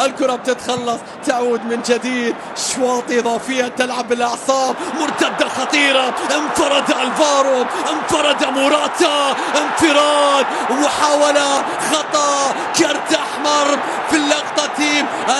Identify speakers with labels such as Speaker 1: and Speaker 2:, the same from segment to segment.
Speaker 1: الكرة بتتخلص، تعود من جديد، شواط إضافية تلعب بالأعصاب، مرتدة خطيرة، انفرد الفارو، انفرد موراتا، انفراد وحاول خطأ، كرت أحمر في اللقطة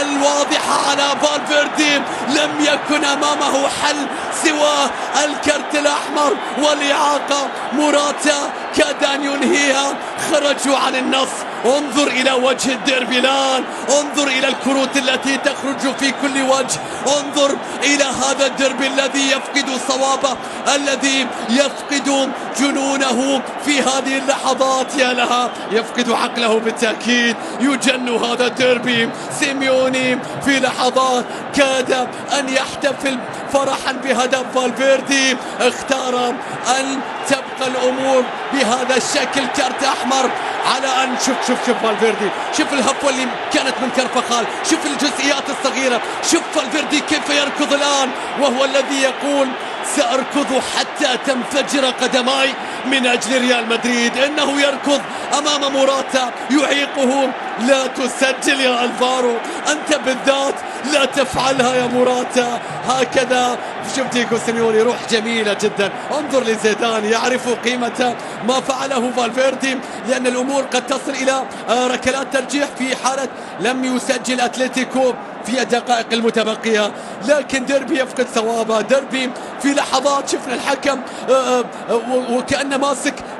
Speaker 1: الواضحة على فالفيردي. لم يكن أمامه حل سوى الكرت الأحمر والإعاقة. موراتا كاد أن ينهيها، خرجوا عن النص. انظر إلى وجه الديربي الآن، انظر إلى الكروت التي تخرج في كل وجه، انظر إلى هذا الديربي الذي يفقد صوابه، الذي يفقد جنونه في هذه اللحظات. يا لها، يفقد عقله بالتأكيد، يجن هذا الديربي. سيميوني في لحظات كاد أن يحتفل فرحا بهدف فالفيردي، اختار أن تبقى الأمور بهذا الشكل. كارت أحمر على أن شوف فالفيردي، شوف الهفوة اللي كانت من كارفخال، شوف الجزئيات الصغيرة، شوف فالفيردي كيف يركض الآن، وهو الذي يقول سأركض حتى تنفجر قدماي من أجل ريال مدريد. إنه يركض أمام موراتا يعيقه. لا تسجل يا الفارو، أنت بالذات لا تفعلها يا موراتا هكذا. شوف دييغو سيميوني، روح جميلة جدا. انظر لزيدان، يعرف قيمة ما فعله فالفيردي، لأن الأمور قد تصل إلى ركلات ترجيح في حالة لم يسجل أتلتيكو في الدقائق المتبقية. لكن ديربي يفقد صوابه، ديربي في لحظات شفنا الحكم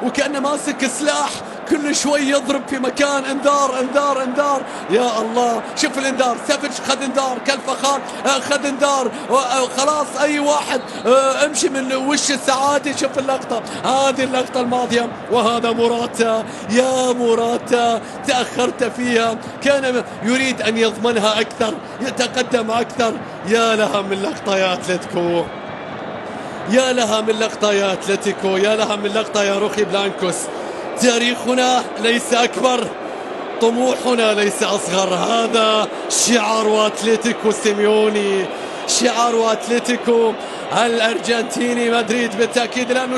Speaker 1: وكأنه ماسك سلاح، كل شوي يضرب في مكان. انذار انذار انذار، يا الله. شوف الانذار، سافيتش خذ انذار، كارفخال خذ انذار، خلاص اي واحد امشي من وش السعادة. شوف اللقطة، هذه اللقطة الماضية، وهذا موراتا. يا موراتا تأخرت فيها، كان يريد ان يضمنها اكثر، يتقدم اكثر. يا لها من لقطة يا اتلتيكو، يا لها من لقطة يا اتلتيكو، يا لها من لقطة يا روخي بلانكوس. تاريخنا ليس أكبر، طموحنا ليس أصغر. هذا شعار أتلتيكو سيميوني، شعار أتلتيكو الأرجنتيني مدريد. بالتأكيد الآن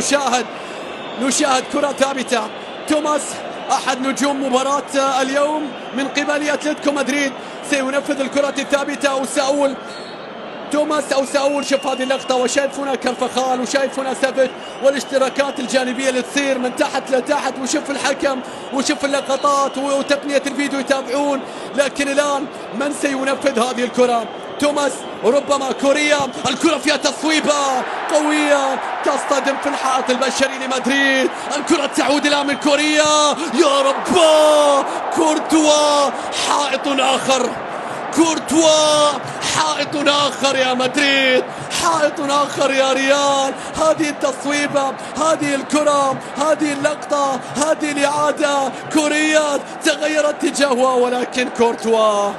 Speaker 1: نشاهد كرة ثابتة. توماس أحد نجوم مباراة اليوم من قبل أتلتيكو مدريد سينفذ الكرة الثابتة. أو ساول شوف هذه اللقطة، وشايف هنا كارفخال، وشايف هنا سافيتش، والاشتراكات الجانبية اللي تصير من تحت لتحت، وشوف الحكم وشوف اللقطات وتقنية الفيديو يتابعون. لكن الآن من سينفذ هذه الكرة؟ توماس، ربما كوريا. الكرة فيها تصويبة قوية تصطدم في الحائط البشري لمدريد. الكرة تعود الآن من كوريا، يا رب، كورتوا، حائط آخر، كورتوا، حائط آخر يا مدريد، حائط آخر يا ريال. هذه التصويبة، هذه الكرة، هذه اللقطة، هذه الإعادة. كوريا تغير اتجاهها، ولكن كورتوا.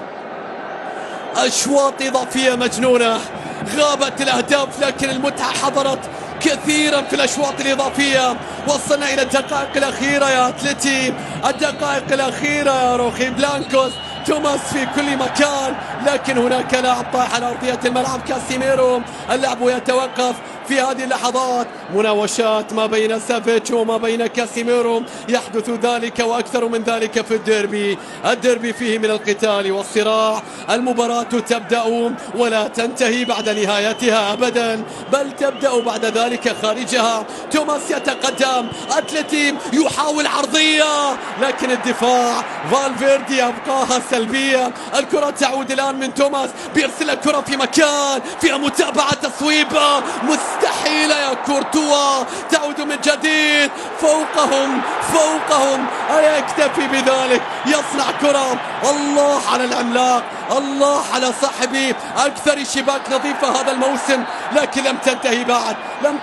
Speaker 1: أشواط إضافية مجنونة، غابت الأهداف لكن المتعة حضرت كثيرا في الأشواط الإضافية. وصلنا إلى الدقائق الأخيرة يا أتلتي، الدقائق الأخيرة يا روخي بلانكوس. توماس في كل مكان، لكن هناك لاعب طايح على أرضية الملعب، كاسيميرو. اللعب يتوقف في هذه اللحظات، مناوشات ما بين سافيتش وما بين كاسيميرو، يحدث ذلك وأكثر من ذلك في الديربي. الديربي فيه من القتال والصراع. المباراة تبدأ ولا تنتهي بعد نهايتها أبدا، بل تبدأ بعد ذلك خارجها. توماس يتقدم، أتلتي يحاول عرضية، لكن الدفاع فالفيردي أبقاها سلبية. الكرة تعود الآن من توماس، بيرسل الكرة في مكان فيها متابعة، تصويبة مستحيلة يا كورتوا. تعود من جديد، فوقهم أيكتفي بذلك؟ يصنع كرة. الله على العملاق، الله على صاحبي أكثر شباك نظيفة هذا الموسم، لكن لم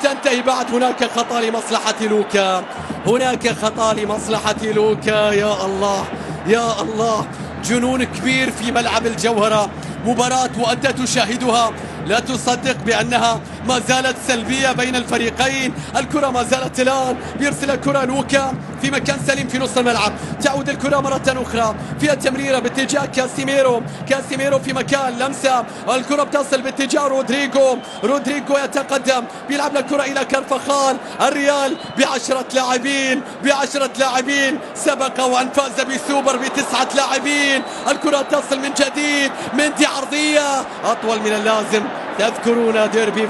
Speaker 1: تنتهي بعد. هناك خطأ لمصلحة لوكا، هناك خطأ لمصلحة لوكا. يا الله يا الله، جنون كبير في ملعب الجوهرة. مباراة وأنت تشاهدها لا تصدق بأنها ما زالت سلبية بين الفريقين. الكرة ما زالت الآن بيرسل الكرة لوكا في مكان سليم في نص الملعب. تعود الكرة مرة أخرى فيها تمريرة باتجاه كاسيميرو. كاسيميرو في مكان لمسة، الكرة بتصل باتجاه رودريجو. رودريجو يتقدم بيلعب الكرة إلى كارفخال. الريال بعشرة لاعبين، بعشرة لاعبين، سبق وأن فاز بسوبر بتسعة لاعبين. الكرة تصل من جديد، مندي عرضية أطول من اللازم. تذكرون ديربي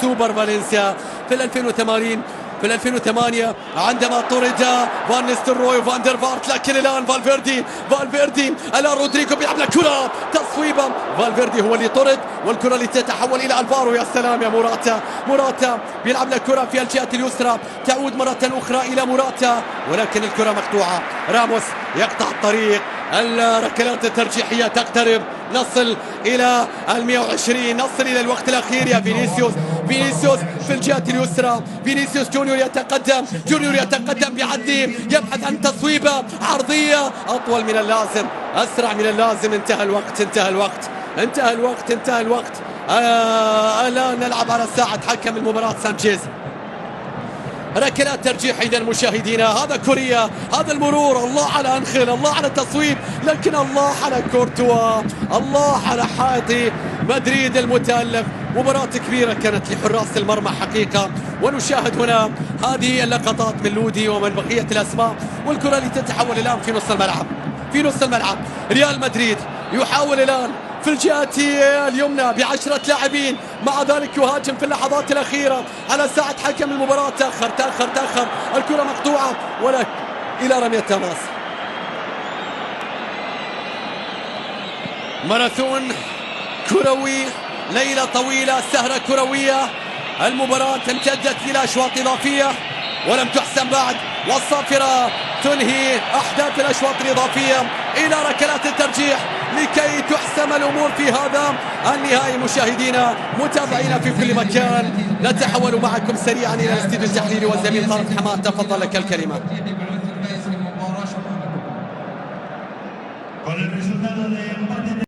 Speaker 1: سوبر فالنسيا في 2080 في 2008 عندما طرد فان نيستلروي وفان دير فارت، لكن الآن فالفيردي الآن رودريجو بيلعب الكرة تصويبة. فالفيردي هو اللي طرد والكرة اللي تتحول إلى الفارو. يا سلام يا موراتا بيلعب الكرة في الجهة اليسرى، تعود مرة أخرى إلى موراتا ولكن الكرة مقطوعة. راموس يقطع الطريق. الركلات الترجيحية تقترب، نصل إلى 120، نصل إلى الوقت الأخير. يا فينيسيوس في الجهة اليسرى. فينيسيوس جونيور يتقدم بيعدي، يبحث عن تصويبة عرضية أطول من اللازم، أسرع من اللازم. انتهى الوقت. الآن نلعب على ساعة حكم المباراة سانشيز. ركلات ترجيح إذا مشاهدينا. هذا كوريا، هذا المرور، الله على أنخيل، الله على التصويب، لكن الله على كورتوا، الله على حائط مدريد المتألق. مباراة كبيرة كانت لحراس المرمى حقيقة. ونشاهد هنا هذه اللقطات من لودي ومن بقية الأسماء، والكرة اللي تتحول الآن في نص الملعب. ريال مدريد يحاول الآن في الجهة اليمنى بعشرة لاعبين، مع ذلك يهاجم في اللحظات الأخيرة على ساعة حكم المباراة. تأخر الكرة مقطوعة ولا إلى رمية تماس. ماراثون كروي، ليلة طويلة، سهرة كروية. المباراة امتدت إلى أشواط إضافية ولم تحسم بعد، والصافرة تنهي أحداث الأشواط الإضافية إلى ركلات الترجيح لكي تحسم الأمور في هذا النهائي. مشاهدينا متابعينا في كل مكان، نتحول معكم سريعا إلى الاستديو التحليلي والزميل طارق حماد. تفضل لك الكلمة.